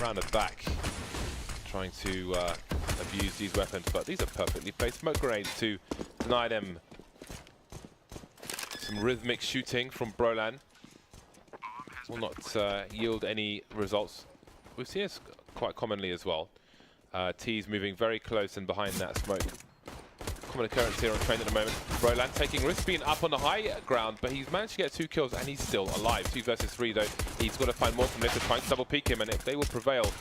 round the back, trying to abuse these weapons, but these are perfectly placed smoke grenades to deny them some rhythmic shooting from Brolan. Will not yield any results. We've seen this quite commonly as well. T's moving very close and behind that smoke. Common occurrence here on train at the moment. Brolan taking risks, being up on the high ground, but he's managed to get 2 kills and he's still alive. 2 versus 3 though. He's got to find more from this to try and double peek him, and if they will prevail,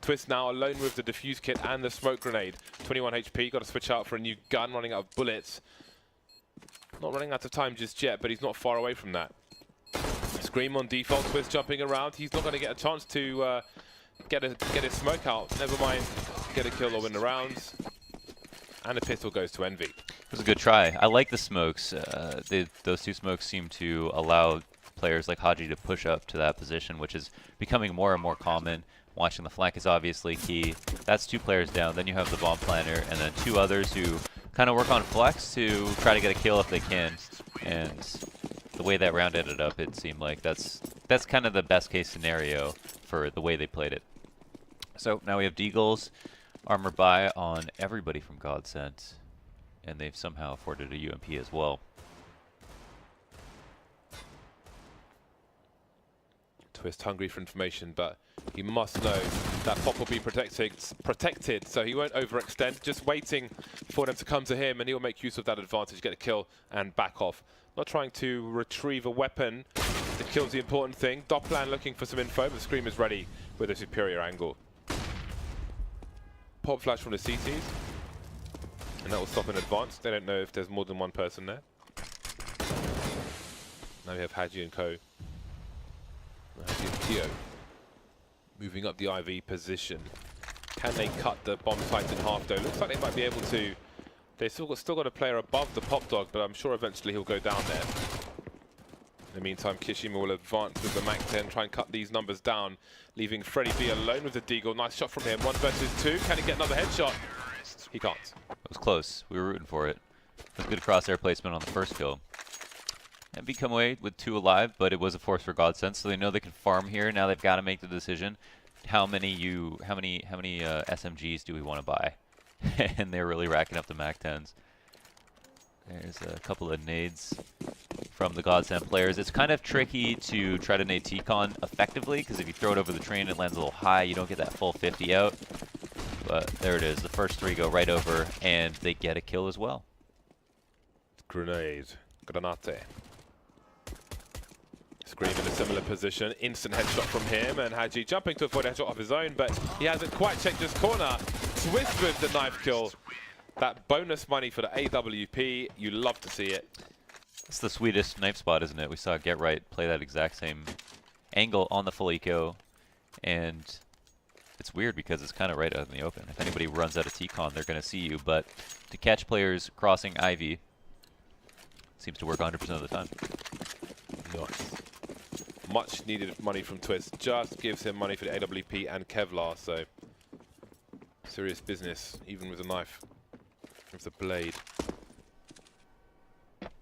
Twist now alone with the defuse kit and the smoke grenade. 21 HP, got to switch out for a new gun, running out of bullets. Not running out of time just yet, but he's not far away from that. Scream on default, Twist jumping around. He's not going to get a chance to get his smoke out. Never mind, get a kill or win the rounds. And the pistol goes to Envy. It was a good try. I like the smokes. Those 2 smokes seem to allow players like Haji to push up to that position, which is becoming more and more common. Watching the flank is obviously key. That's 2 players down. Then you have the bomb planner, and then 2 others who kind of work on flex to try to get a kill if they can. And the way that round ended up, it seemed like that's kind of the best case scenario for the way they played it. So now we have Deagles. Armor buy on everybody from GODSENT, and they've somehow afforded a UMP as well. Twist hungry for information, but he must know that Pop will be protected, so he won't overextend, just waiting for them to come to him, and he'll make use of that advantage, get a kill, and back off. Not trying to retrieve a weapon, the kill's the important thing. Dopplan looking for some info, but Scream is ready with a superior angle. Pop flash from the CTs, and that will stop in advance. They don't know if there's more than 1 person there. Now we have Haji and Co. Haji and Kyo moving up the IV position. Can they cut the bomb sites in half though? Looks like they might be able to. They've still got a player above the Pop Dog, but I'm sure eventually he'll go down there. In the meantime, Kishima will advance with the Mac 10, try and cut these numbers down, leaving Freddy B alone with the Deagle. Nice shot from him, 1 versus 2. Can he get another headshot? He can't. It was close. We were rooting for it. It was good crosshair placement on the first kill. Envy come away with 2 alive, but it was a force for GODSENT, so they know they can farm here. Now they've got to make the decision. How many SMGs do we want to buy? And they're really racking up the Mac 10s. There's a couple of nades from the GODSENT players. It's kind of tricky to try to nade T-Con effectively, because if you throw it over the train, it lands a little high. You don't get that full 50 out. But there it is. The first 3 go right over, and they get a kill as well. Grenade. Granate. Scream in a similar position. Instant headshot from him, and Haji jumping to avoid a headshot of his own, but he hasn't quite checked his corner. Twist with the knife kill. That bonus money for the AWP, you love to see it. It's the sweetest knife spot, isn't it? We saw Get Right play that exact same angle on the full eco, and it's weird because it's kind of right out in the open. If anybody runs out of T-Con, they're going to see you, but to catch players crossing Ivy seems to work 100% of the time. Nice. Much needed money from Twist. Just gives him money for the AWP and Kevlar, so serious business, even with a knife. With the blade.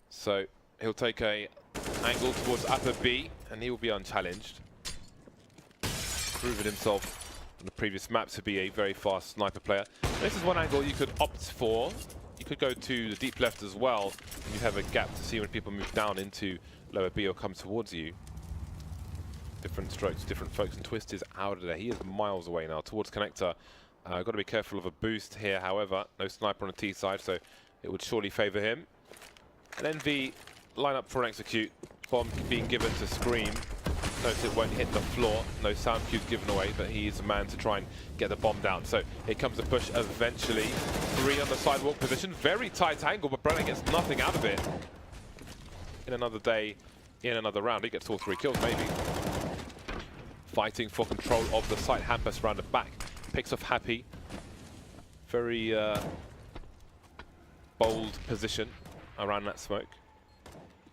So he'll take a angle towards upper B, and he will be unchallenged. Proven himself on the previous map to be a very fast sniper player. This is one angle you could opt for. You could go to the deep left as well, and you have a gap to see when people move down into lower B or come towards you. Different strokes, different folks, and Twist is out of there. He is miles away now towards connector. Got to be careful of a boost here, however. No sniper on the T side, so it would surely favour him. And Envy line up for an execute. Bomb being given to Scream. Notice it won't hit the floor. No sound cues given away, but he is the man to try and get the bomb down. So here comes the push eventually. 3 on the sidewalk position. Very tight angle, but Brennan gets nothing out of it. In another day, in another round, he gets all 3 kills, maybe. Fighting for control of the site. Hampus around the back. Picks off Happy. Very bold position around that smoke.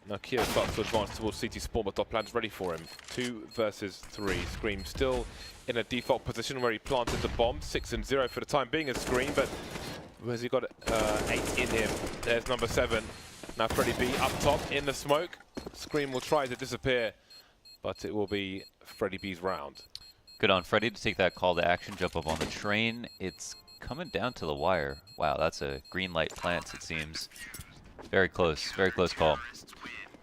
Now Kyo starts to advance towards CT Spawn, but Dopplan's ready for him. 2 versus 3. Scream still in a default position where he planted the bomb. 6 and 0 for the time being as Scream, but where's he got 8 in him? There's number 7. Now Freddy B up top in the smoke. Scream will try to disappear, but it will be Freddy B's round. Good on Freddy to take that call to action, jump up on the train. It's coming down to the wire. Wow, that's a green light plant, it seems. Very close call.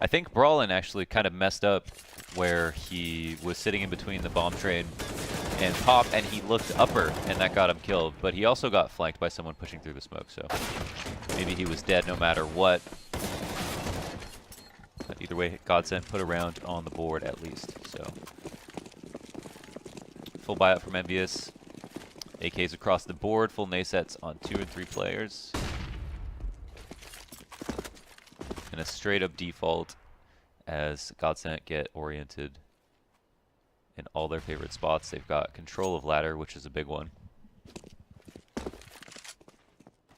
I think Brawlin actually kind of messed up where he was sitting in between the bomb train and Pop, and he looked upper, and that got him killed. But he also got flanked by someone pushing through the smoke, so maybe he was dead no matter what. But either way, GODSENT put a round on the board at least, so. Full buyout from ENVYUS. AKs across the board, full nasets on 2 and 3 players. And a straight up default as GODSENT get oriented in all their favorite spots. They've got control of ladder, which is a big one.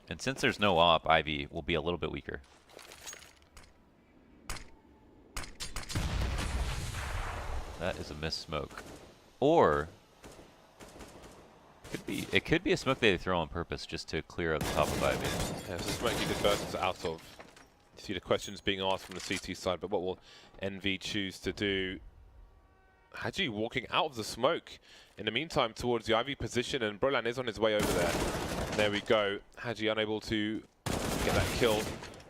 And since there's no op, Ivy will be a little bit weaker. That is a missed smoke. Or it could be a smoke they throw on purpose just to clear up the top of Ivy. Yeah, it's a smoke you diverted out of. You see the questions being asked from the CT side, but what will Envy choose to do? Haji walking out of the smoke in the meantime towards the Ivy position, and Brolan is on his way over there. There we go. Haji unable to get that kill.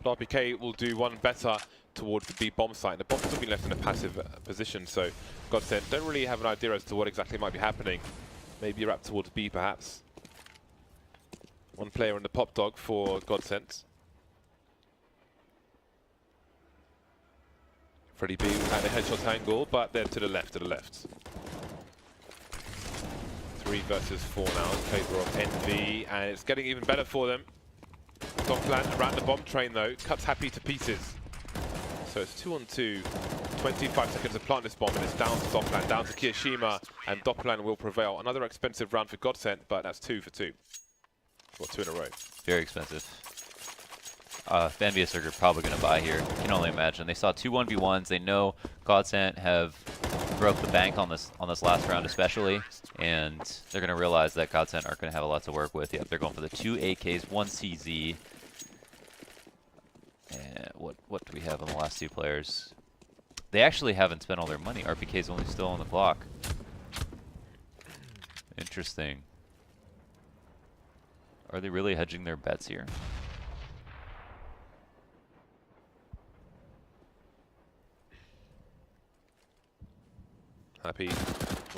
But RPK will do one better towards the B bomb site. The bomb's still been left in a passive position, so GODSENT don't really have an idea as to what exactly might be happening. Maybe wrapped towards B perhaps. One player in the pop dog for GODSENT. Freddy B at the headshot angle, but they're to the left, 3 versus 4 now in favor of Envy, and it's getting even better for them. Dopplan around the bomb train though, cuts Happy to pieces. So it's 2 on 2, 25 seconds to plant this bomb, and it's down to Dopplan, down to Kiyashima, and Dopplan will prevail. Another expensive round for GODSENT, but that's 2 for 2. Well, 2 in a row. Very expensive. ENVYUS are probably going to buy here. You can only imagine. They saw 2 1v1s. They know GODSENT have broke the bank on this last round especially, and they're going to realize that GODSENT aren't going to have a lot to work with. Yep, they're going for the 2 AKs, 1 CZ. And what do we have on the last 2 players? They actually haven't spent all their money. RPK's only still on the clock. Interesting. Are they really hedging their bets here? Happy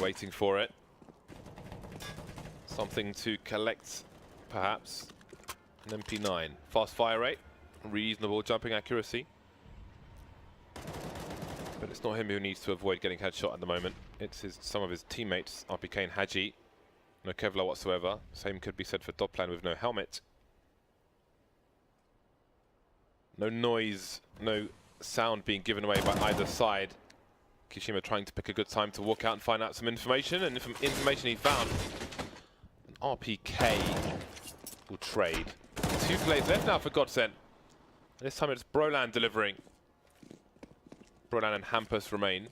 waiting for it. Something to collect, perhaps. An MP9. Fast fire rate, reasonable jumping accuracy. But it's not him who needs to avoid getting headshot at the moment. It's some of his teammates, RPK and Haji. No Kevlar whatsoever. Same could be said for Dopplan with no helmet. No noise, no sound being given away by either side. Kishima trying to pick a good time to walk out and find out some information, and from information he found, an RPK will trade. 2 plays left now for GODSENT. This time it's Brolan delivering. Brolan and Hampus remain.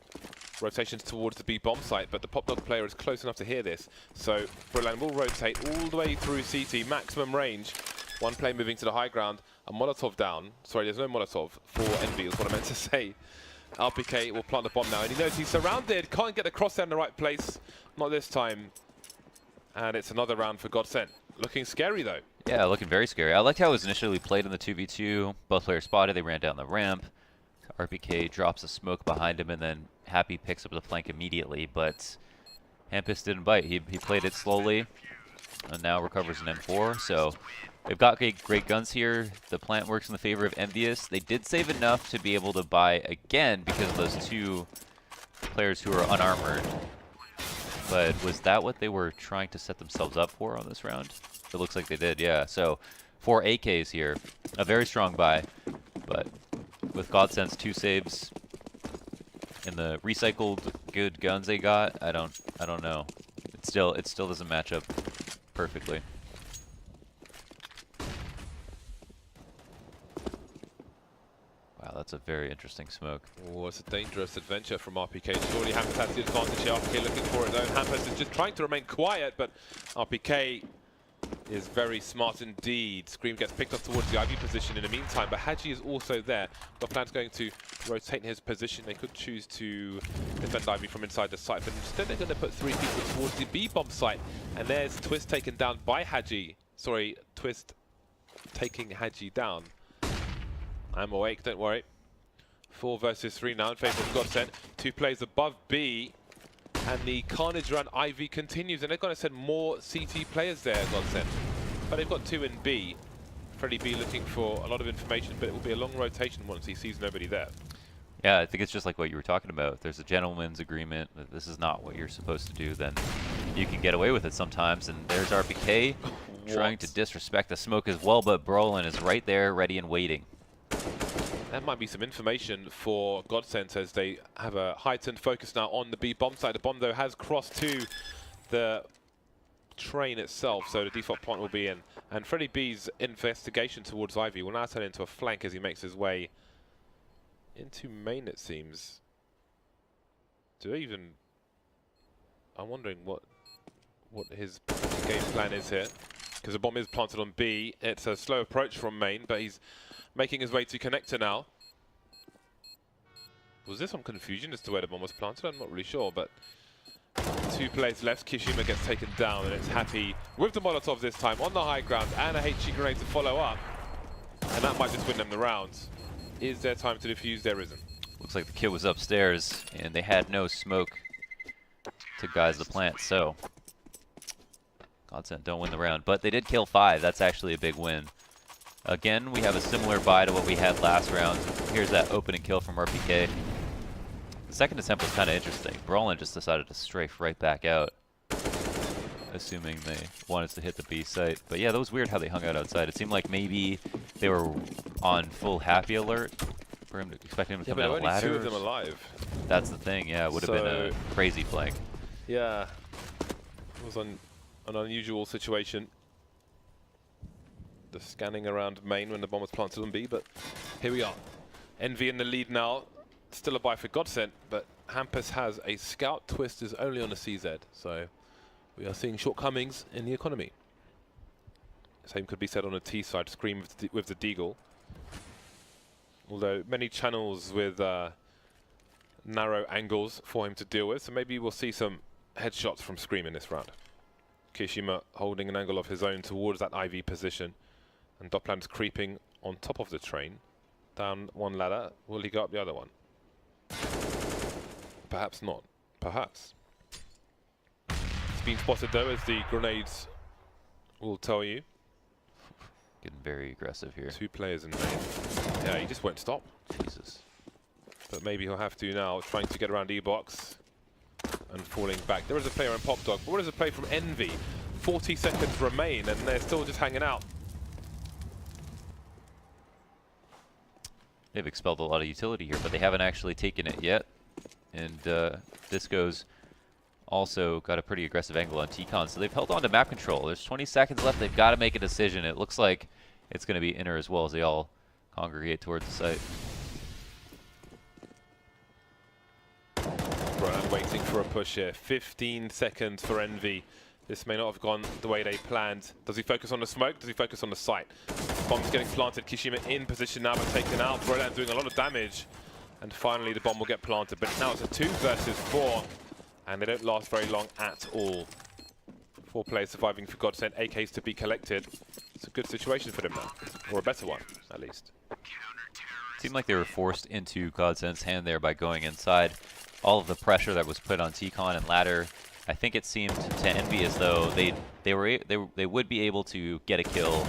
Rotations towards the B bomb site, but the pop dog player is close enough to hear this, so Brolan will rotate all the way through CT, maximum range. One player moving to the high ground, a Molotov down. Sorry, there's no Molotov for Envy, is what I meant to say. RPK will plant the bomb now, and he knows he's surrounded. Can't get the crosshair in the right place. Not this time. And it's another round for GODSENT. Looking scary, though. Yeah, looking very scary. I liked how it was initially played in the 2v2. Both players spotted. They ran down the ramp. RPK drops a smoke behind him, and then Happy picks up the flank immediately. But Hampus didn't bite. He played it slowly, and now recovers an M4. So they've got great guns here. The plant works in the favor of ENVYUS. They did save enough to be able to buy again because of those 2 players who are unarmored. But was that what they were trying to set themselves up for on this round? It looks like they did, yeah. So 4 AKs here. A very strong buy. But with GODSENT's 2 saves and the recycled good guns they got, I don't know. It still doesn't match up perfectly. Wow, that's a very interesting smoke. Oh, it's a dangerous adventure from RPK. Surely Hampus has the advantage here. RPK looking for it though. Hampus is just trying to remain quiet, but RPK is very smart indeed. Scream gets picked up towards the IV position in the meantime, but Haji is also there. Dopplan's going to rotate his position. They could choose to defend Ivy from inside the site, but instead they're going to put 3 people towards the B-bomb site. And there's Twist taken down by Haji. Sorry, Twist taking Haji down. I'm awake, don't worry. 4 versus 3 now in favor of GODSENT. 2 players above B. And the carnage around Ivy continues. And they're going to send more CT players there, GODSENT. But they've got 2 in B. Freddie B looking for a lot of information, but it will be a long rotation once he sees nobody there. Yeah, I think it's just like what you were talking about. If there's a gentleman's agreement that this is not what you're supposed to do, then you can get away with it sometimes. And there's RPK trying to disrespect the smoke as well, but Brolin is right there, ready and waiting. That might be some information for GODSENT as they have a heightened focus now on the B bomb side. The bomb, though, has crossed to the train itself, so the default point will be in. And Freddie B's investigation towards Ivy will now turn into a flank as he makes his way into main, it seems. I'm wondering what his game plan is here, because the bomb is planted on B. It's a slow approach from main, but he's making his way to connector now. Was there some confusion as to where the bomb was planted? I'm not really sure, but 2 players left. Kishima gets taken down, and it's Happy with the Molotov this time on the high ground, and a HG grenade to follow up. And that might just win them the rounds. Is there time to defuse? There isn't. Looks like the kid was upstairs, and they had no smoke to guise the plant, so GODSENT don't win the round. But they did kill 5. That's actually a big win. Again, we have a similar buy to what we had last round. Here's that opening kill from RPK. The second attempt was kind of interesting. Brolin just decided to strafe right back out, assuming they wanted to hit the B site. But yeah, that was weird how they hung out outside. It seemed like maybe they were on full happy alert for him to expect him to come down a ladder. Only 2 of them alive. That's the thing, yeah. It would have been a crazy flank. Yeah, it was an unusual situation. The scanning around main when the bomb was planted on B, but here we are. Envy in the lead now. Still a buy for GODSENT, but Hampus has a scout. Twist is only on a CZ, so we are seeing shortcomings in the economy. Same could be said on a T side. Scream with the Deagle. Although many channels with narrow angles for him to deal with, so maybe we'll see some headshots from Scream in this round. Kishima holding an angle of his own towards that IV position, and Dopland's creeping on top of the train. Down one ladder. Will he go up the other one? Perhaps not. Perhaps. It's been spotted though, as the grenades will tell you. Getting very aggressive here. 2 players in main. Yeah, he just won't stop. Jesus. But maybe he'll have to now, trying to get around E-box and falling back. There is a player in Pop Dog, but what is a play from Envy? 40 seconds remain, and they're still just hanging out. They've expelled a lot of utility here, but they haven't actually taken it yet. And Disco's also got a pretty aggressive angle on T-Con, so they've held on to map control. There's 20 seconds left. They've got to make a decision. It looks like it's going to be inner as well as they all congregate towards the site. Brian waiting for a push here. 15 seconds for Envy. This may not have gone the way they planned. Does he focus on the smoke? Does he focus on the site? Bomb's getting planted. Kishima in position now, but taken out. Brolan doing a lot of damage. And finally, the bomb will get planted. But now it's a 2 versus 4. And they don't last very long at all. 4 players surviving for GODSENT. AKs to be collected. It's a good situation for them now. Or a better one, at least. Seemed like they were forced into GODSENT's hand there by going inside. All of the pressure that was put on T-Con and ladder, I think it seemed to Envy as though they would be able to get a kill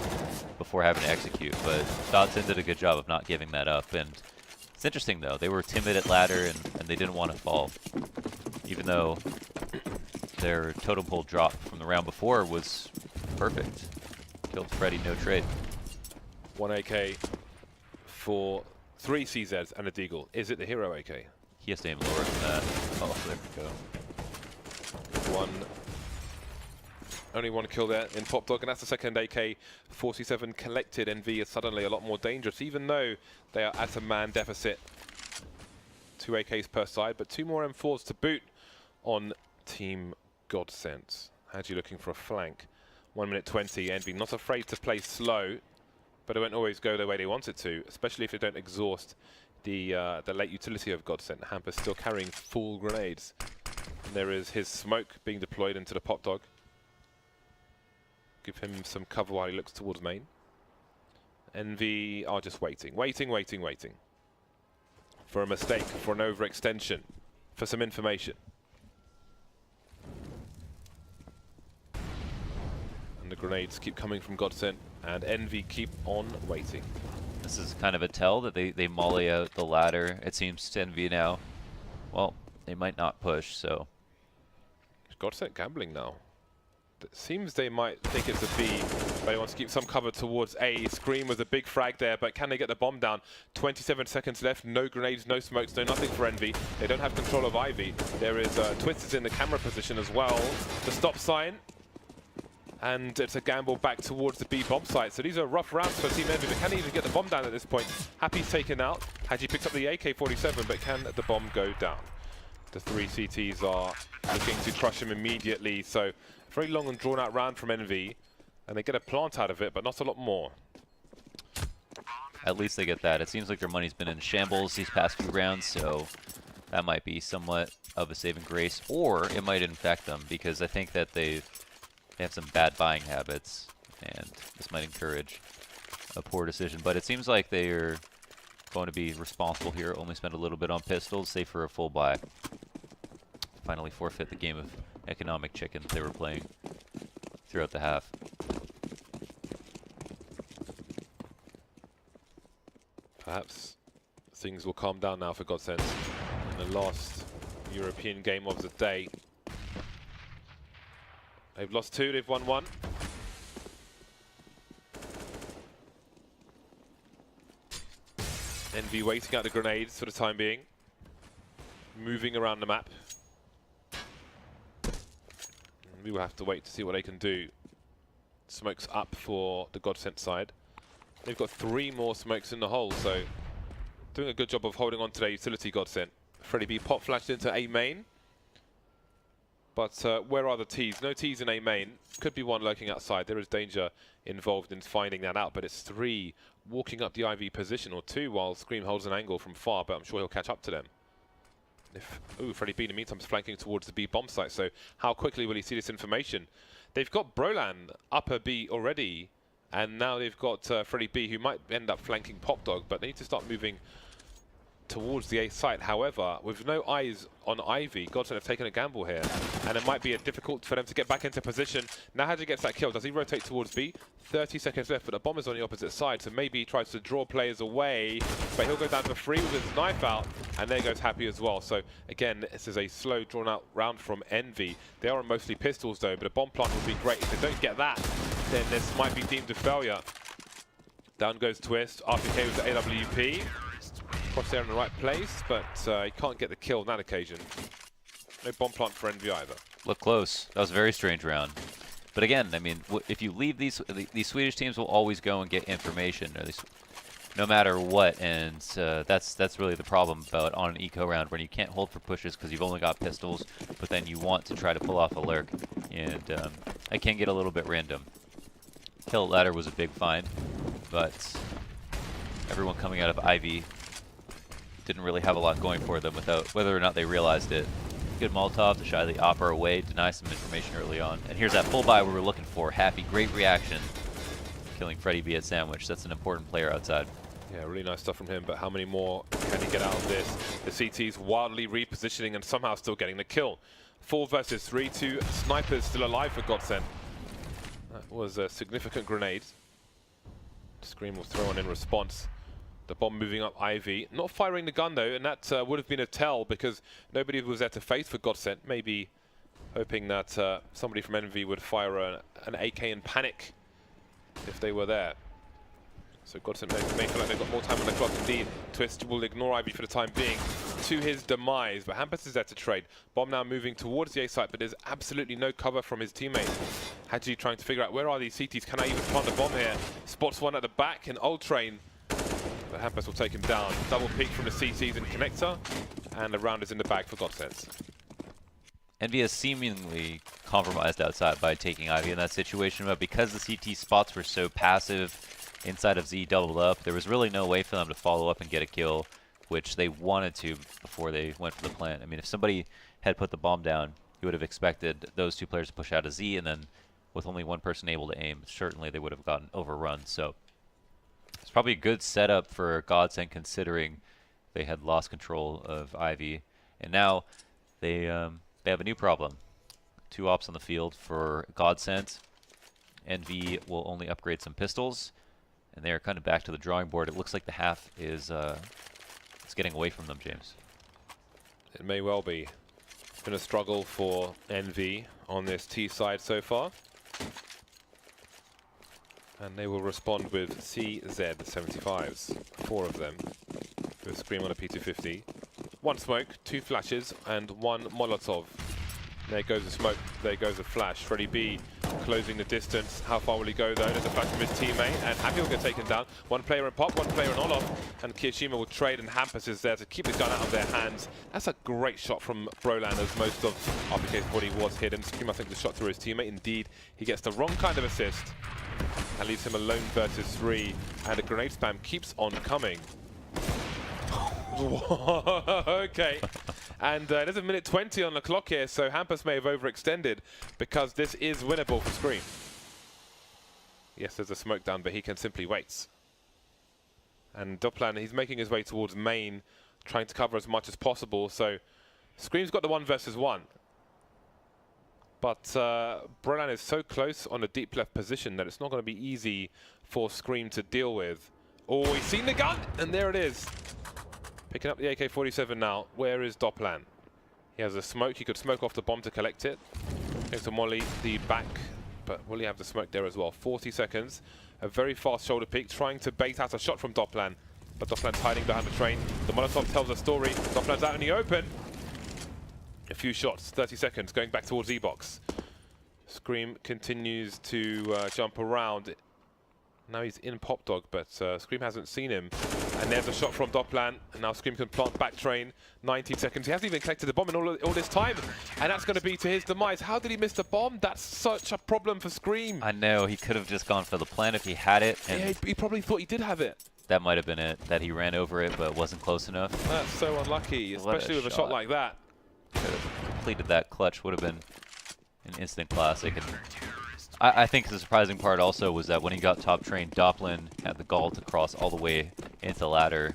before having to execute, but GODSENT did a good job of not giving that up. And it's interesting though, they were timid at ladder and they didn't want to fall, even though their totem pole drop from the round before was perfect. Killed Freddy, no trade. 1 AK for 3 CZs and a Deagle. Is it the hero AK? He has to aim lower than that. Oh, there we go. Only one kill there in Pop Dog, and that's the second AK-47 collected. Envy is suddenly a lot more dangerous, even though they are at a man deficit. 2 AKs per side, but 2 more M4s to boot on Team GODSENT. Haji looking for a flank. 1 minute 20. Envy not afraid to play slow, but it won't always go the way they want it to, especially if they don't exhaust the late utility of GODSENT. Hampus still carrying full grenades. And there is his smoke being deployed into the pop dog. Give him some cover while he looks towards main. Envy are just waiting for a mistake, for an overextension, for some information. And the grenades keep coming from GODSENT, and Envy keep on waiting. This is kind of a tell that they molly out the ladder. It seems to Envy now. Well, they might not push, so. GODSENT gambling now. It seems they might think it's a B, but they want to keep some cover towards A. Scream was a big frag there, but can they get the bomb down? 27 seconds left, no grenades, no smokes, no nothing for Envy. They don't have control of Ivy. There is Twisters in the camera position as well. The stop sign, and it's a gamble back towards the B bomb site. So these are rough rounds for Team Envy, but can they even get the bomb down at this point? Happy's taken out. Haji picks up the AK-47, but can the bomb go down? The 3 CTs are looking to crush him immediately, so very long and drawn out round from Envy, and they get a plant out of it, but not a lot more. At least they get that. It seems like their money's been in shambles these past few rounds, so that might be somewhat of a saving grace, or it might infect them, because I think that they have some bad buying habits, and this might encourage a poor decision. But it seems like they're going to be responsible here, only spend a little bit on pistols, save for a full buy. Finally forfeit the game of economic chicken they were playing throughout the half. Perhaps things will calm down now for GODSENT in the last European game of the day. They've lost 2, they've won 1. Envy waiting out the grenades for the time being. Moving around the map. We will have to wait to see what they can do. Smokes up for the GODSENT side. They've got 3 more smokes in the hole, so doing a good job of holding on to their utility, GODSENT. Freddy B pop flashed into A main. But where are the T's? No T's in A main. Could be one lurking outside. There is danger involved in finding that out, but it's 3 walking up the IV position, or 2 while Scream holds an angle from far, but I'm sure he'll catch up to them. Ooh, Freddy B in the meantime is flanking towards the B bomb site, so how quickly will he see this information? They've got Brolan upper B already, and now they've got Freddy B, who might end up flanking Pop Dog, but they need to start moving towards the A site. However, with no eyes on Ivy, GODSENT have taken a gamble here, and it might be difficult for them to get back into position. Now Haji gets that kill. Does he rotate towards B? 30 seconds left, but the bomb is on the opposite side, so maybe he tries to draw players away, but he'll go down for free with his knife out, and there goes Happy as well. So again, this is a slow, drawn-out round from Envy. They are mostly pistols though, but a bomb plant would be great. If they don't get that, then this might be deemed a failure. Down goes Twist. RPK with the AWP. Crosshair in the right place, but he can't get the kill on that occasion. No bomb plant for Envy either. Look close. That was a very strange round. But again, I mean, if you leave these Swedish teams will always go and get information, or no matter what, and that's really the problem about on an eco round when you can't hold for pushes because you've only got pistols, but then you want to try to pull off a lurk, and it can get a little bit random. Kill ladder was a big find, but everyone coming out of Ivy didn't really have a lot going for them without whether or not they realized it. Good Molotov to shy the Opera away, deny some information early on. And here's that full buy we were looking for. Happy, great reaction. Killing Freddy B at Sandwich. That's an important player outside. Yeah, really nice stuff from him, but how many more can he get out of this? The CT's wildly repositioning and somehow still getting the kill. 4 versus 3, 2 snipers still alive for GODSENT. That was a significant grenade. Scream will throw on in response. The bomb moving up Ivy. Not firing the gun though, and that would have been a tell because nobody was there to face for GODSENT. Maybe hoping that somebody from Envy would fire an AK in panic if they were there. So GODSENT may feel like they've got more time on the clock indeed. Twist will ignore Ivy for the time being to his demise, but Hampus is there to trade. Bomb now moving towards the A site, but there's absolutely no cover from his teammate. Haji trying to figure out where are these CTs, can I even plant the bomb here? Spots one at the back in Old Train. But Hampus will take him down. Double peek from the CTs and Connector, and the round is in the bag for GODSENT. Envy is seemingly compromised outside by taking Ivy in that situation, but because the CT spots were so passive inside of Z doubled up, there was really no way for them to follow up and get a kill. which they wanted to before they went for the plant. I mean, if somebody had put the bomb down, you would have expected those two players to push out a Z, and then with only one person able to aim, certainly they would have gotten overrun. So it's probably a good setup for GODSENT, considering they had lost control of Ivy, and now they have a new problem. 2 ops on the field for GODSENT. Envy will only upgrade some pistols, and they're kind of back to the drawing board. It looks like the half is it's getting away from them, James. It may well be. It's been a struggle for Envy on this T side so far. And they will respond with CZ75s, 4 of them, with Scream on a P250. 1 smoke, 2 flashes, and 1 Molotov. There goes the smoke, there goes the flash. Freddy B closing the distance. How far will he go though? There's a flash from his teammate, and Happy will get taken down. 1 player in Pop, 1 player in Olof, and Kiyoshima will trade, and Hampus is there to keep the gun out of their hands. That's a great shot from Brolan, as most of RPK's body was hidden. Scream, I think, the shot through his teammate. Indeed, he gets the wrong kind of assist. That leaves him alone versus 3, and the grenade spam keeps on coming. Okay. And there's a minute 20 on the clock here, so Hampus may have overextended, because this is winnable for Scream. Yes, there's a smoke down, but he can simply wait. And Doplan, he's making his way towards main, trying to cover as much as possible, so Scream's got the 1 versus 1. But Brolan is so close on the deep left position that it's not going to be easy for Scream to deal with. Oh, he's seen the gun, and there it is. Picking up the AK-47 now. Where is Doplan? He has a smoke. He could smoke off the bomb to collect it. Going to molly the back, but will he have the smoke there as well? 40 seconds. A very fast shoulder peek, trying to bait out a shot from Doplan. But Doplan's hiding behind the train. The Molotov tells a story. Doplan's out in the open. A few shots, 30 seconds, going back towards E-Box. Scream continues to jump around. Now he's in Pop Dog, but Scream hasn't seen him. And there's a shot from Doplan, and now Scream can plant back train. 19 seconds. He hasn't even collected the bomb in all this time, and that's going to be to his demise. How did he miss the bomb? That's such a problem for Scream. I know, he could have just gone for the plant if he had it. And yeah, he probably thought he did have it. That might have been it, that he ran over it but wasn't close enough. That's so unlucky, especially with a shot like that. Could have completed that clutch, would have been an instant classic. And I think the surprising part also was that when he got top train, Doplan had the gall to cross all the way into the ladder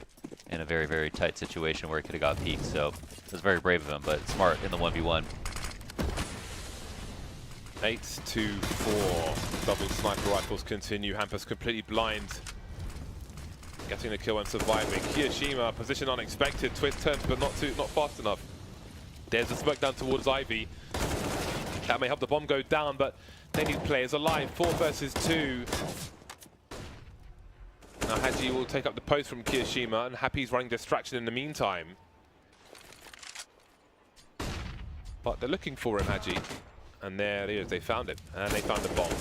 in a very, very tight situation where he could have got peeked. So it was very brave of him, but smart in the 1v1. 8-4. Double sniper rifles continue. Hampus completely blind. Getting the kill and surviving. Kiyoshima, position unexpected. Twist turns, but not fast enough. There's a smoke down towards Ivy. That may help the bomb go down, but they need players alive. 4 versus 2. Now Haji will take up the post from Kiyoshima, and Happy's running distraction in the meantime. But they're looking for him, Haji. And there it is, they found it. And they found the bomb.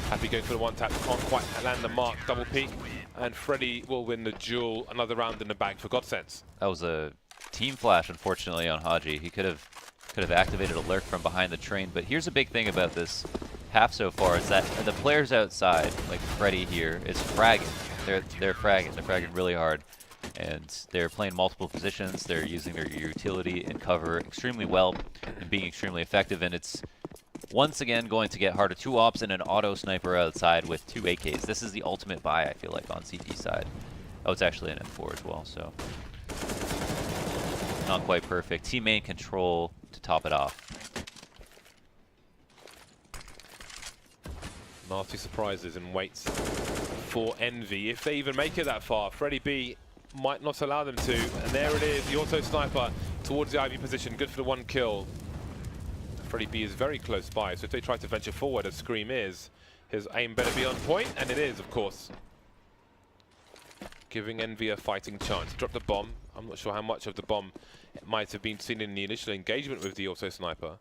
Happy going for the 1-tap, can't quite land the mark. Double peek, and Freddy will win the duel. Another round in the bag for GODSENT. That was a team flash, unfortunately, on Haji. He could have activated a lurk from behind the train. But here's a big thing about this half so far is that the players outside, like Freddy here, is fragging. They're fragging. They're fragging really hard, and they're playing multiple positions. They're using their utility and cover extremely well and being extremely effective. And it's once again going to get harder. 2 ops and an auto sniper outside with 2 AKs. This is the ultimate buy, I feel like, on CT side. Oh, it's actually an M4 as well, so not quite perfect. Team main control to top it off. Nasty surprises and waits for Envy. If they even make it that far, Freddy B might not allow them to. And there it is, the auto sniper towards the Ivy position. Good for the 1 kill. Freddy B is very close by, so if they try to venture forward as Scream is, his aim better be on point, and it is, of course. Giving Envy a fighting chance. Drop the bomb. I'm not sure how much of the bomb it might have been seen in the initial engagement with the auto sniper.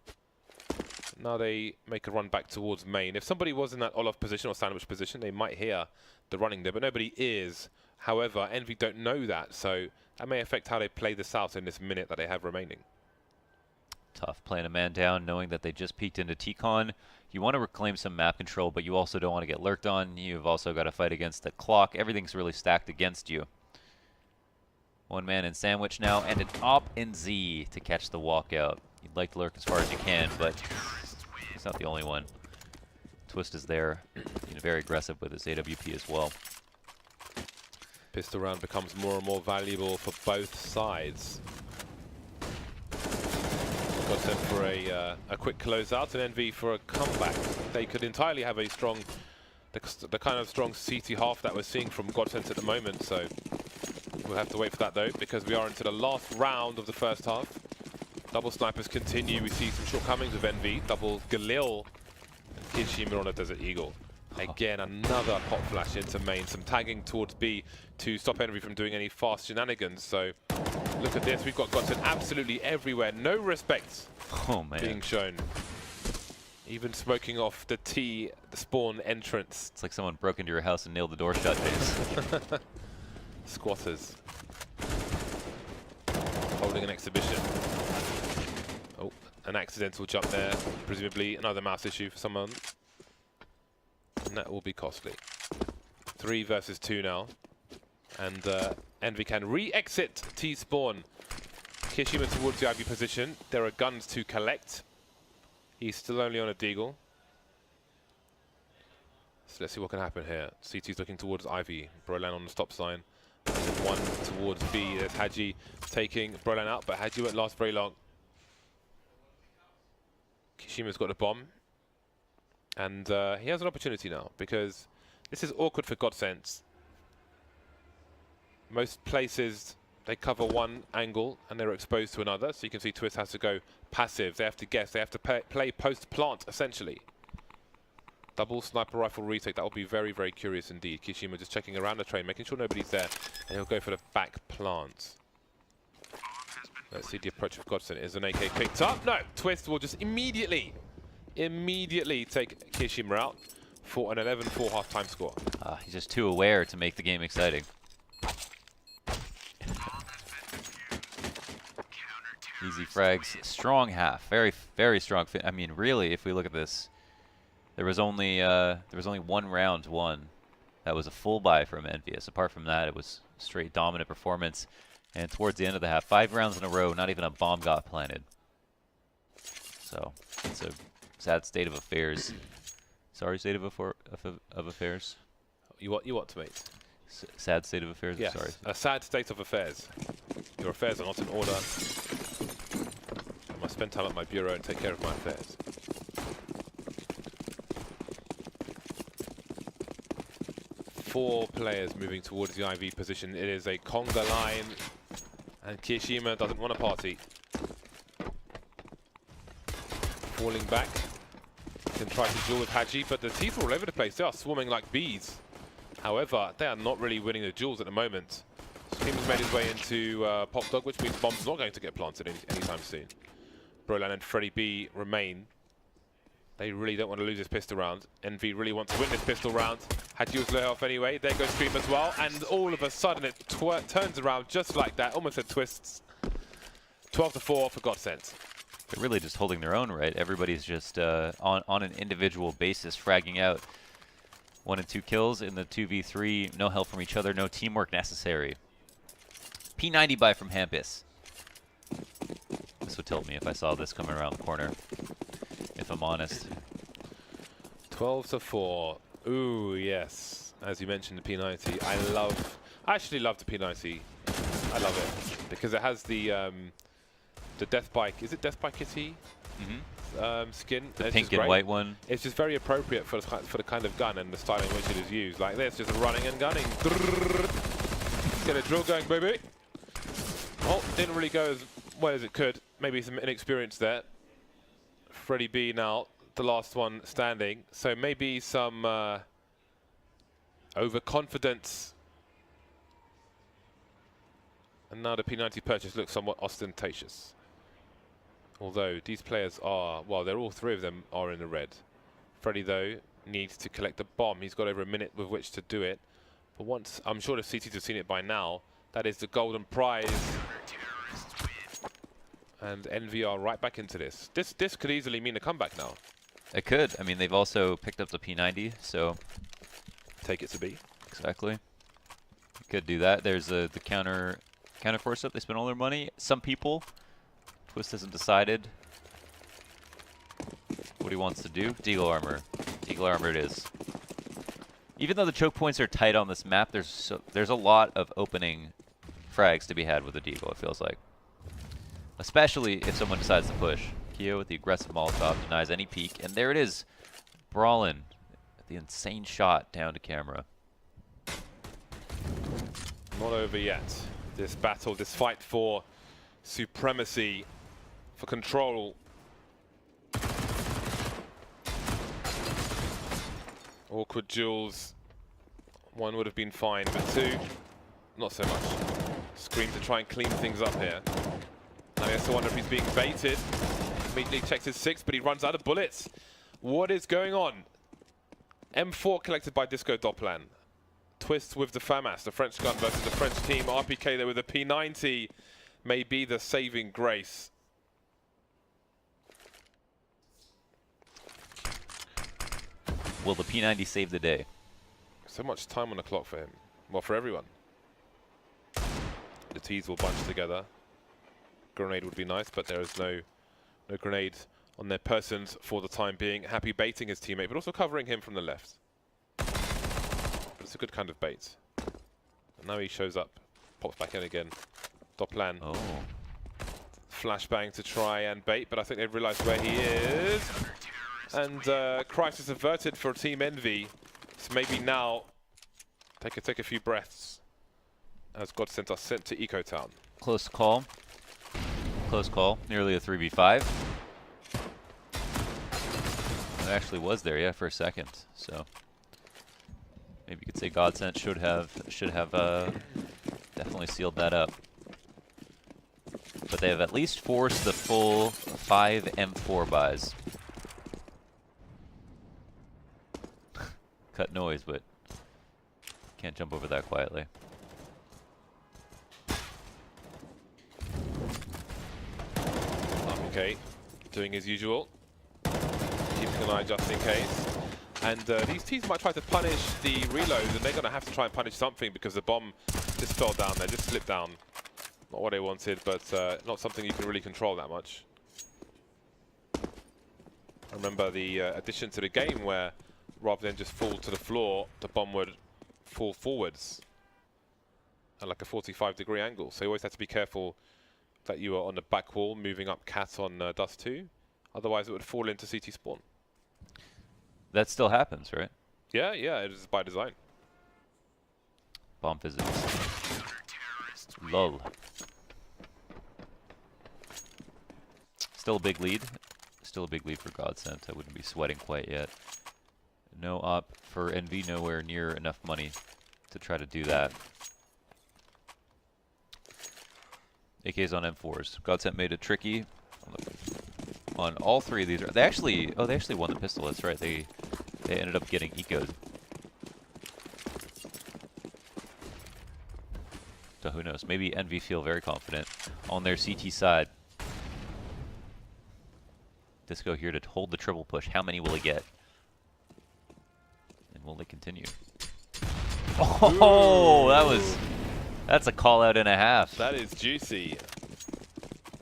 Now they make a run back towards main. If somebody was in that Olaf position or sandwich position, they might hear the running there, but nobody is. However, Envy don't know that, so that may affect how they play this out in this minute that they have remaining. Tough playing a man down, knowing that they just peeked into T-Con. You want to reclaim some map control, but you also don't want to get lurked on. You've also got to fight against the clock. Everything's really stacked against you. One man in sandwich now, and an op in Z to catch the walkout. You'd like to lurk as far as you can, but he's not the only one. Twist is there, being very aggressive with his AWP as well. Pistol round becomes more and more valuable for both sides. GODSENT for a quick closeout, and Envy for a comeback. They could entirely have a strong, the kind of strong CT half that we're seeing from GODSENT at the moment. So we'll have to wait for that though, because we are into the last round of the first half. Double snipers continue. We see some shortcomings of Envy. Double Galil and Kishima on a Desert Eagle. Again, another pop flash into main. Some tagging towards B to stop Envy from doing any fast shenanigans. So look at this. We've got GODSENT absolutely everywhere. No respect being shown. Even smoking off the T, the spawn entrance. It's like someone broke into your house and nailed the door shut, James. Squatters. Holding an exhibition. Oh, an accidental jump there. Presumably another mouse issue for someone. And that will be costly. 3 versus 2 now. And Envy can re-exit T-spawn. Kishima towards the Ivy position. There are guns to collect. He's still only on a deagle. So let's see what can happen here. CT's looking towards Ivy. Brolan on the stop sign. And then one towards B. There's Haji taking Brolan out, but Haji won't last very long. Kishima's got a bomb. And he has an opportunity now, because this is awkward for GODSENT. Most places, they cover one angle and they're exposed to another. So you can see Twist has to go passive. They have to guess. They have to play post-plant, essentially. Double sniper rifle retake. That will be very, very curious indeed. Kishima just checking around the train, making sure nobody's there. And he'll go for the back plant. Let's see the approach of GODSENT. Is an AK picked up? No! Twist will just immediately take Kishima out for an 11-4 half-time score. He's just too aware to make the game exciting. Easy frags, strong half, very, very strong. I mean, really, if we look at this, there was only one round won. That was a full buy from ENVYUS. Apart from that, it was straight dominant performance. And towards the end of the half, 5 rounds in a row, not even a bomb got planted. So it's a sad state of affairs. Sorry, state of affairs. You what to mate? Sad state of affairs. Yes, sorry. A sad state of affairs. Your affairs are not in order. I must spend time at my bureau and take care of my affairs. Four players moving towards the IV position. It is a conga line, and Kishima doesn't want a party. Falling back. Can try to duel with Haji, but the teeth are all over the place. They are swarming like bees. However, they are not really winning the duels at the moment. Screamer's made his way into Pop Dog, which means bomb's not going to get planted anytime soon. Brolan and Freddy B remain. They really don't want to lose this pistol round. Envy really wants to win this pistol round. Haji was low off anyway. There goes Scream as well. And all of a sudden it turns around just like that. Almost a twist. 12-4 for GODSENT. They're really just holding their own, right? Everybody's just on an individual basis, fragging out 1 and 2 kills in the 2v3. No help from each other, no teamwork necessary. P90 buy from Hampus. This would tilt me if I saw this coming around the corner, if I'm honest. 12-4. Ooh, yes. As you mentioned, the P90. I actually love the P90. I love it because it has the Death Bike. Is it Death Bike Kitty? Skin. The pink and white one. It's just very appropriate for the kind of gun and the style in which it is used. Like this, just running and gunning. Get a drill going, baby. Well, didn't really go as well as it could. Maybe some inexperience there. Freddy B now, the last one standing. So maybe some overconfidence. And now the P90 purchase looks somewhat ostentatious. Although these players are, well, they're all 3 of them are in the red. Freddy, though, needs to collect the bomb. He's got over a minute with which to do it. But once, I'm sure the CTs have seen it by now, that is the golden prize. And Envy are right back into this. This could easily mean a comeback now. It could. I mean, they've also picked up the P90, so... Take it to B. Exactly. Could do that. There's the counter Counter force up. They spent all their money. Some people. Twist hasn't decided what he wants to do. Deagle armor. Deagle armor it is. Even though the choke points are tight on this map, there's a lot of opening frags to be had with the Deagle, it feels like. Especially if someone decides to push. Keo with the aggressive Molotov denies any peek. And there it is. Brawlin. The insane shot down to camera. Not over yet. This battle, this fight for supremacy, for control. Awkward duels. One would have been fine, but two, not so much. Scream to try and clean things up here. Now he has to wonder if he's being baited. Immediately checks his 6, but he runs out of bullets. What is going on? M4 collected by Disco Dopplan. Twist with the FAMAS, the French gun versus the French team. RPK there with a P90 may be the saving grace. Will the P90 save the day? So much time on the clock for him. Well, for everyone. The T's will bunch together. Grenade would be nice, but there is no grenade on their persons for the time being. Happy baiting his teammate, but also covering him from the left. But it's a good kind of bait. And now he shows up, pops back in again. Dopplan. Oh. Flashbang to try and bait, but I think they've realized where he is. And crisis averted for Team Envy. So maybe now take a few breaths as GODSENT are sent to Eco Town. Close call. Close call. Nearly a 3v5. It actually was there, yeah, for a second. So maybe you could say GODSENT should have definitely sealed that up. But they have at least forced the full 5 M4 buys. Cut noise, but can't jump over that quietly. RPK doing his usual, keeping an eye just in case. And these teams might try to punish the reload, and they're going to have to try and punish something because the bomb just fell down there, just slipped down. Not what they wanted, but not something you can really control that much. I remember the addition to the game where rather than just fall to the floor, the bomb would fall forwards at like a 45-degree angle. So you always have to be careful that you are on the back wall, moving up cat on Dust 2. Otherwise, it would fall into CT spawn. That still happens, right? Yeah, it is by design. Bomb physics. Lol. Still a big lead. Still a big lead for GODSENT. I wouldn't be sweating quite yet. No op for Envy, nowhere near enough money to try to do that. AKs on M4s. GODSENT made it tricky on all 3 of these. They actually won the pistol. That's right. They ended up getting ecoed. So who knows? Maybe Envy feel very confident on their CT side. Disco here to hold the triple push. How many will he get? And will they continue? Oh, that's a call out and a half. That is juicy.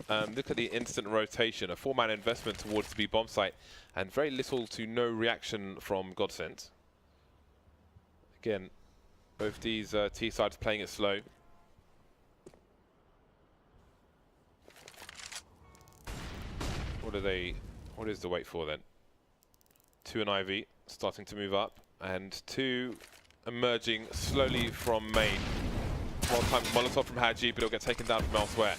Look at the instant rotation, a 4-man investment towards the B bomb site, and very little to no reaction from GODSENT. Again, both these T sides playing it slow. What is the wait for then? 2 and Ivy starting to move up, and 2 emerging slowly from main. Well-timed Molotov from Haji, but it'll get taken down from elsewhere.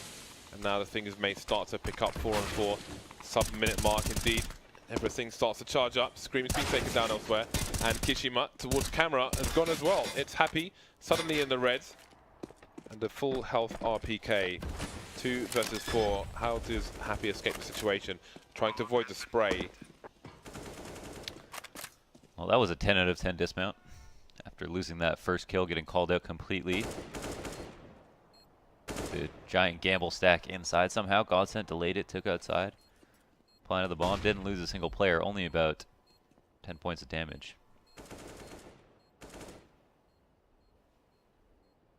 And now the thing may start to pick up 4 and 4. Sub-minute mark indeed. Everything starts to charge up. Scream is being taken down elsewhere. And Kishima towards camera has gone as well. It's Happy suddenly in the red. And a full health RPK. 2 versus 4. How does Happy escape the situation? Trying to avoid the spray. Well, that was a 10 out of 10 dismount. After losing that first kill, getting called out completely. The giant gamble stack inside somehow. GODSENT delayed it, took outside. Planted the bomb, didn't lose a single player, only about 10 points of damage.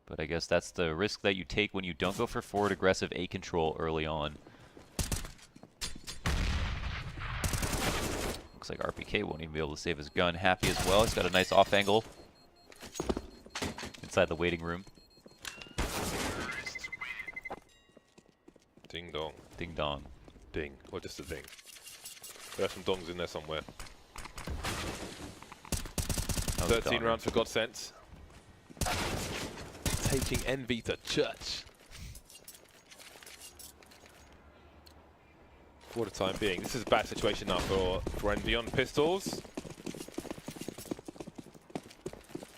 But I guess that's the risk that you take when you don't go for forward aggressive A control early on. Looks like RPK won't even be able to save his gun. Happy as well. He's got a nice off angle inside the waiting room. Ding dong. Ding dong. Ding. Or just a ding. There's some dongs in there somewhere. 13 rounds for GODSENT. Taking Envy to church. For the time being. This is a bad situation now for Envy on pistols.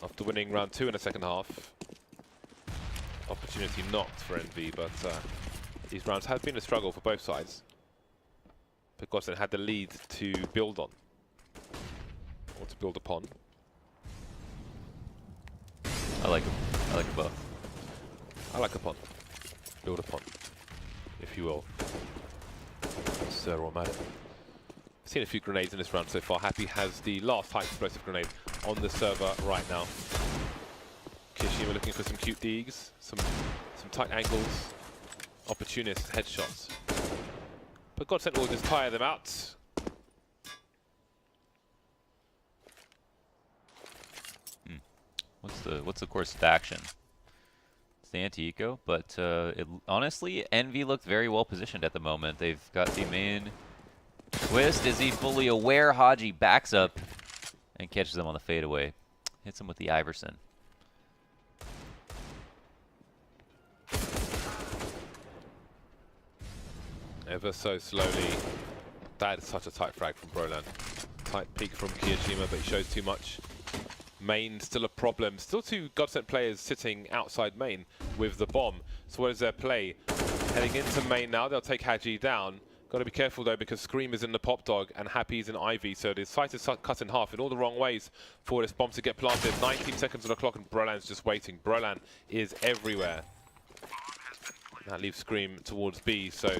After winning round 2 in the second half. Opportunity knocked for Envy, but these rounds have been a struggle for both sides. But GODSENT had the lead to build on. Or to build upon. I like them. I like them both. I like upon. Build upon, if you will. Sir or madam. I've seen a few grenades in this round so far. Happy has the last high explosive grenade on the server right now. Kishima looking for some cute digs, some tight angles, opportunist headshots. But GODSENT will just tire them out. What's the course of action? It's the anti-eco, but honestly, Envy looked very well positioned at the moment. They've got the main twist. Is he fully aware? Haji backs up and catches him on the fadeaway. Hits him with the Iverson. Ever so slowly. That is such a tight frag from Brolan. Tight peek from Kiyashima, but he shows too much. Main still a problem. Still two GODSENT players sitting outside main with the bomb. So what is their play? Heading into main now. They'll take Haji down. Got to be careful though, because Scream is in the pop dog and Happy's in Ivy. So the sight is cut in half in all the wrong ways for this bomb to get planted. 19 seconds on the clock and Brolan's just waiting. Brolan is everywhere. That leaves Scream towards B. So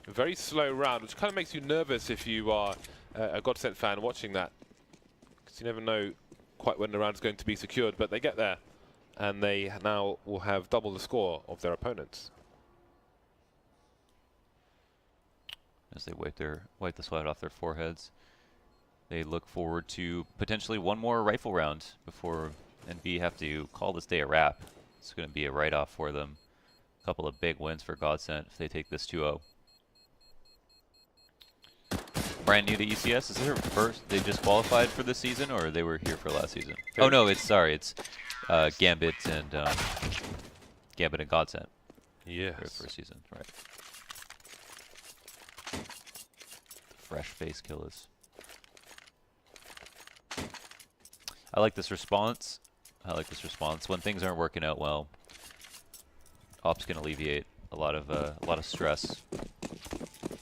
a very slow round, which kind of makes you nervous if you are a GODSENT fan watching that. Because you never know quite when the round's going to be secured, but they get there. And they now will have double the score of their opponents. As they wipe the sweat off their foreheads, they look forward to potentially one more rifle round before NB have to call this day a wrap. It's going to be a write-off for them. A couple of big wins for GODSENT if they take this 2-0. Brand new to ECS. Is this their first? They just qualified for this season, or they were here for last season? Oh no, it's Gambit and GODSENT. Yes. Their first season, right? Fresh face killers. I like this response. When things aren't working out well, Op's can alleviate a lot of stress,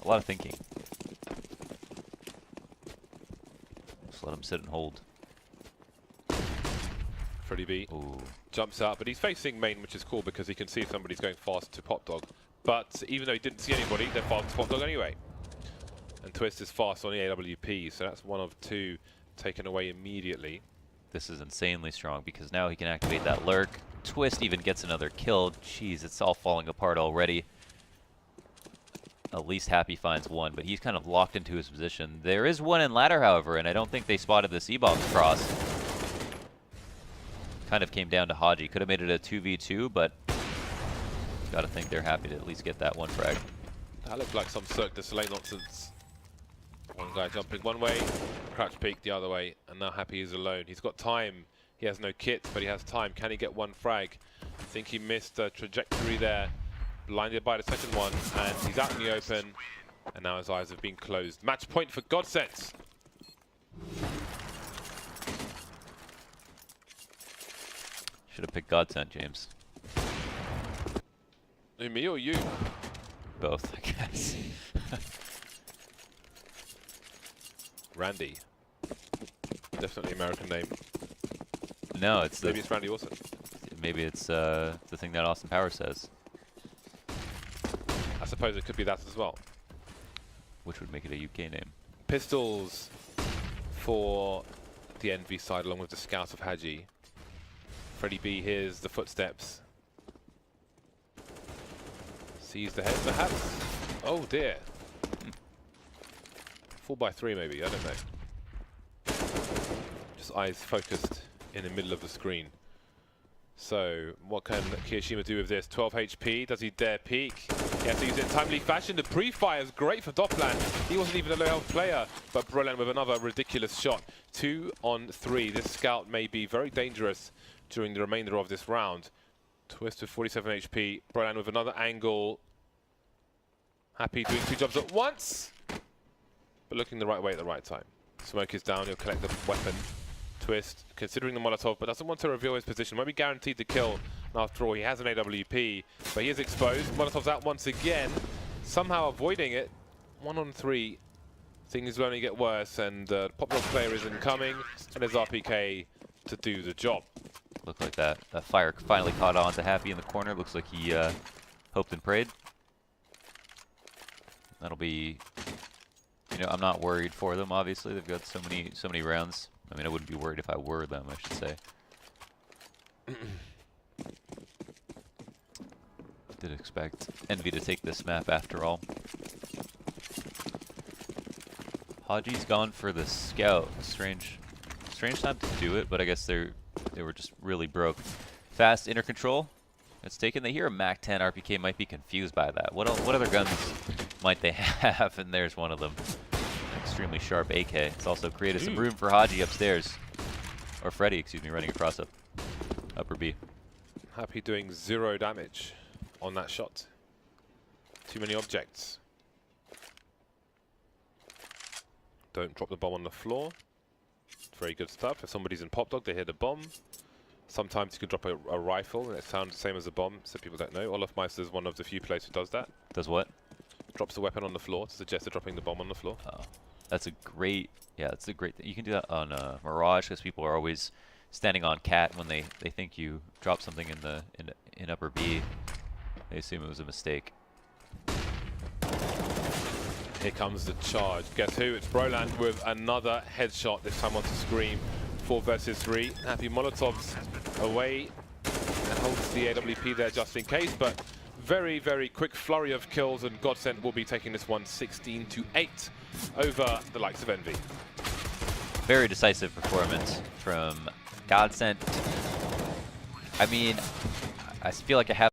a lot of thinking. Just let him sit and hold. Freddy B Ooh. jumps out, but he's facing main, which is cool because he can see if somebody's going fast to pop dog. But even though he didn't see anybody, they're fast to pop dog anyway. And Twist is fast on the AWP, so that's one of two taken away immediately. This is insanely strong because now he can activate that lurk. Twist even gets another kill. Jeez, it's all falling apart already. At least Happy finds one, but he's kind of locked into his position. There is one in ladder, however, and I don't think they spotted this E-bomb cross. Kind of came down to Haji. Could have made it a 2v2, but gotta think they're happy to at least get that one frag. That looked like some Cirque du Soleil nonsense. One guy jumping one way, crouch peek the other way, and now Happy is alone. He's got time. He has no kit, but he has time. Can he get one frag? I think he missed a trajectory there. Blinded by the second one, and he's out in the open. And now his eyes have been closed. Match point for GODSENT. Should have picked GODSENT, James. Me or you? Both, I guess. Randy. Definitely American name. No, it's maybe it's Randy Orton. Maybe it's the thing that Austin Powers says. I suppose it could be that as well. Which would make it a UK name. Pistols for the Envy side, along with the scout of Haji. Freddy B hears the footsteps Sees the head, perhaps. Oh dear. 4x3 maybe, I don't know. Just eyes focused in the middle of the screen. So, what can Kiyoshima do with this? 12 HP, does he dare peek? He has to use it in timely fashion. The pre-fire is great for Doppland. He wasn't even a low health player, but Broland with another ridiculous shot. 2 on 3. This scout may be very dangerous during the remainder of this round. Twist with 47 HP. Broland with another angle. Happy doing 2 jobs at once, but looking the right way at the right time. Smoke is down, he'll collect the weapon. Twist, considering the Molotov, but doesn't want to reveal his position. Won't be guaranteed to kill. And after all, he has an AWP, but he is exposed. Molotov's out once again, somehow avoiding it. 1 on 3. Things will only get worse, and Pop-Dog player isn't coming, and there's RPK to do the job. Looked like that fire finally caught on to Happy in the corner. Looks like he hoped and prayed. That'll be, you know, I'm not worried for them. Obviously, they've got so many rounds. I mean, I wouldn't be worried if I were them, I should say. Did expect Envy to take this map after all. Haji's gone for the scout. Strange time to do it, but I guess they were just really broke. Fast inner control. It's taken. They hear a Mac 10 RPK, might be confused by that. What other guns might they have? And there's one of them. Extremely sharp AK. It's also created some room for Haji upstairs. Or Freddy, excuse me, running across upper B. Happy doing 0 damage on that shot. Too many objects. Don't drop the bomb on the floor. Very good stuff. If somebody's in Pop-Dog, they hear the bomb. Sometimes you can drop a rifle and it sounds the same as a bomb, so people don't know. Olaf Meister is one of the few players who does that. Does what? Drops a weapon on the floor to suggest they're dropping the bomb on the floor. Oh, that's a great, yeah, that's a great thing. You can do that on Mirage, because people are always standing on Cat when they think you drop something in upper B. They assume it was a mistake. Here comes the charge. Guess who? It's Broland with another headshot, this time onto Scream. 4 versus 3. Happy Molotov's away and holds the AWP there just in case, but very, very quick flurry of kills, and GODSENT will be taking this one 16-8 over the likes of Envy. Very decisive performance from GODSENT. I mean, I feel like I have